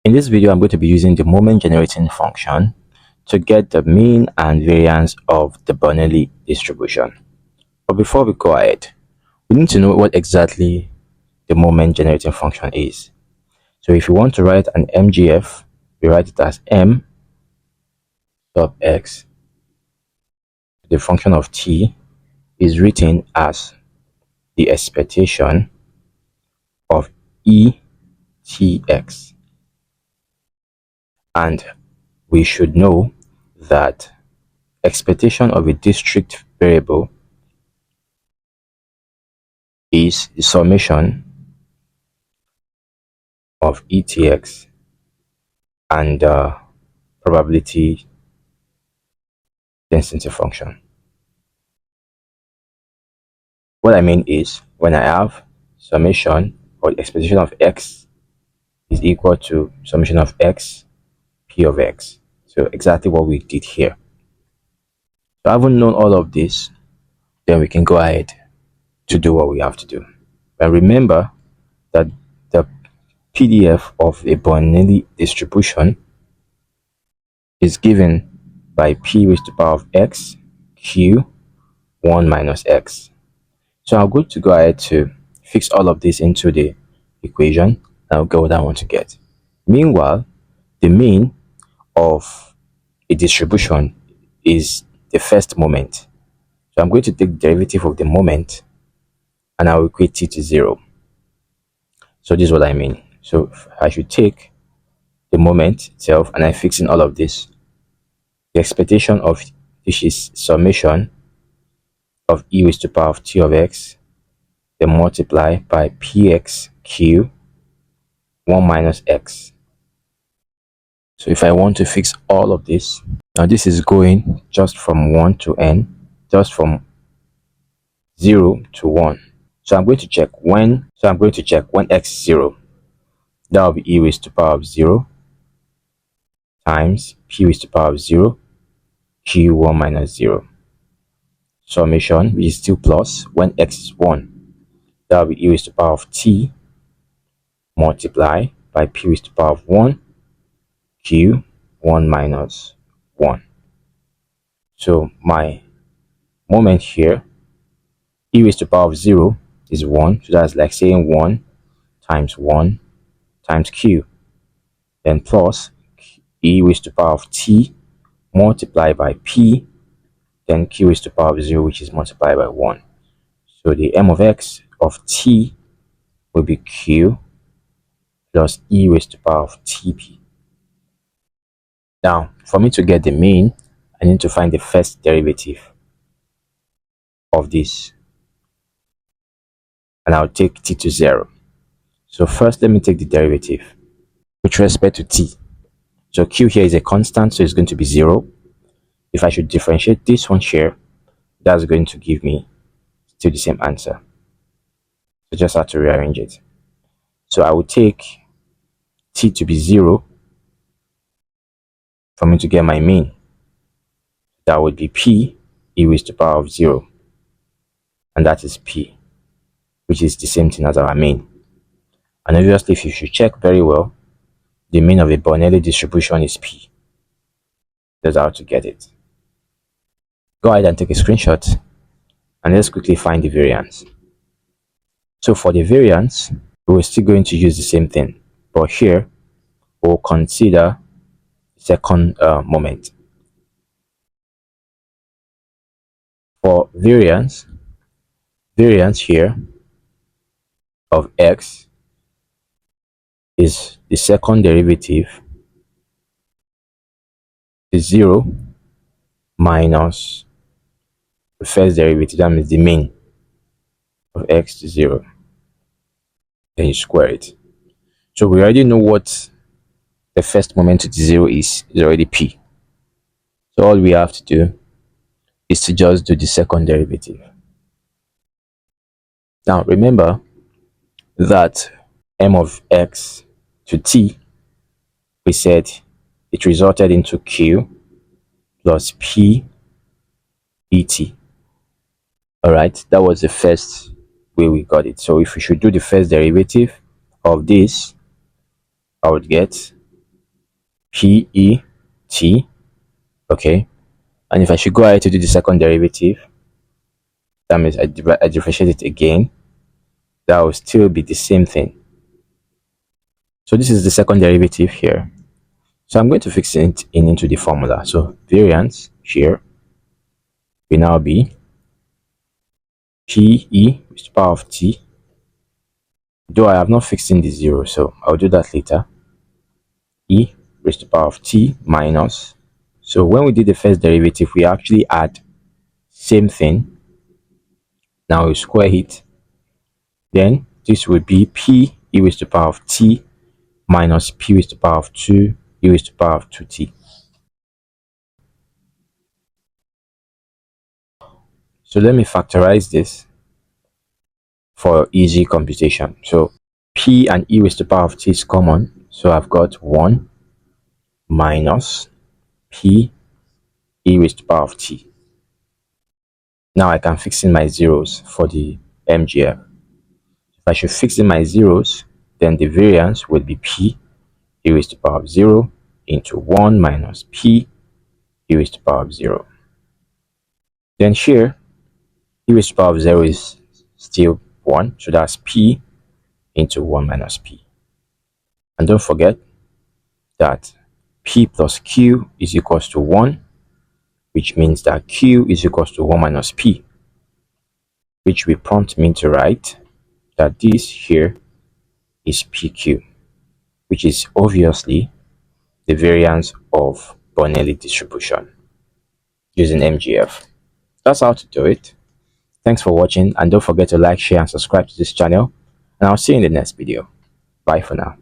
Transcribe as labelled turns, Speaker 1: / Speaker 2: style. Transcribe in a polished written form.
Speaker 1: In this video, I'm going to be using the moment generating function to get the mean and variance of the Bernoulli distribution. But before we go ahead, we need to know what exactly the moment generating function is. So if you want to write an MGF, we write it as m sub x. The function of t is written as the expectation of etx. And we should know that expectation of a discrete variable is the summation of etx and probability density function. What I mean is, when I have summation or expectation of x is equal to summation of x p of x. So exactly what we did here. So having known all of this, then we can go ahead to do what we have to do. And remember that the PDF of a Bernoulli distribution is given by p raised to the power of x q 1 minus x. So I'm going to go ahead to fix all of this into the equation. I'll get what I want to get. Meanwhile, the mean of a distribution is the first moment. So I'm going to take the derivative of the moment and I'll equate t to 0. So this is what I mean. So I should take the moment itself and I fix in all of this. The expectation of which is summation of e raised to the power of t of x, then multiply by px q 1 minus x. So if I want to fix all of this, now this is going just from 1 to n, just from 0 to 1. So I'm going to check when x is 0. That will be e raised to the power of 0 times p raised to the power of 0 q 1 minus 0. Summation, which is still plus, when x is 1. That will be e raised to the power of t multiply by p raised to the power of 1 q 1 minus 1. So my moment here, e raised to the power of 0 is 1. So that's like saying 1 times q. Then plus e raised to the power of t multiplied by p, then q raised to the power of 0, which is multiplied by 1. So the m of x of t will be q plus e raised to the power of tp. Now, for me to get the mean, I need to find the first derivative of this. And I'll take t to 0. So first, let me take the derivative with respect to t. So q here is a constant, so it's going to be 0. If I should differentiate this one here, that's going to give me still the same answer. So just have to rearrange it. So I will take t to be 0 for me to get my mean. That would be p e raised to the power of 0. And that is p, which is the same thing as our mean. And obviously, if you should check very well, the mean of a Bernoulli distribution is p. That's how to get it. Go ahead and take a screenshot and let's quickly find the variance. So for the variance, we're still going to use the same thing, but here we'll consider second moment. For variance here of x is the second derivative is 0 minus the first derivative, that means the mean of x to 0. Then you square it. So we already know what the first moment to 0 is already p. So all we have to do is to just do the second derivative. Now remember that m of x to t, we said it resulted into q plus p et. All right, that was the first way we got it. So if we should do the first derivative of this, I would get P E T. Okay, and if I should go ahead to do the second derivative, that means I differentiate it again. That will still be the same thing. So this is the second derivative here. So I'm going to fix it into the formula. So variance here will now be P E raised to the power of T. Though I have not fixed in the zero, so I'll do that later. E raised to the power of T minus. So when we did the first derivative, we actually add same thing. Now we square it. Then this will be P e raised to the power of T minus P raised to the power of 2 e raised to the power of 2t. So let me factorize this for easy computation. So P and e raised to the power of T is common. So I've got 1 minus P e raised to the power of T. Now I can fix in my zeros for the MGF. If I should fix in my zeros, then the variance will be P e raised to the power of 0 into 1 minus P e raised to the power of 0. Then here, e raised to the power of 0 is still 1, so that's P into 1 minus P. And don't forget that P plus Q is equals to 1, which means that Q is equals to 1 minus P, which will prompt me to write that this here is PQ, which is obviously the variance of Bernoulli distribution using MGF. That's how to do it. Thanks for watching, and don't forget to like, share, and subscribe to this channel, and I'll see you in the next video. Bye for now.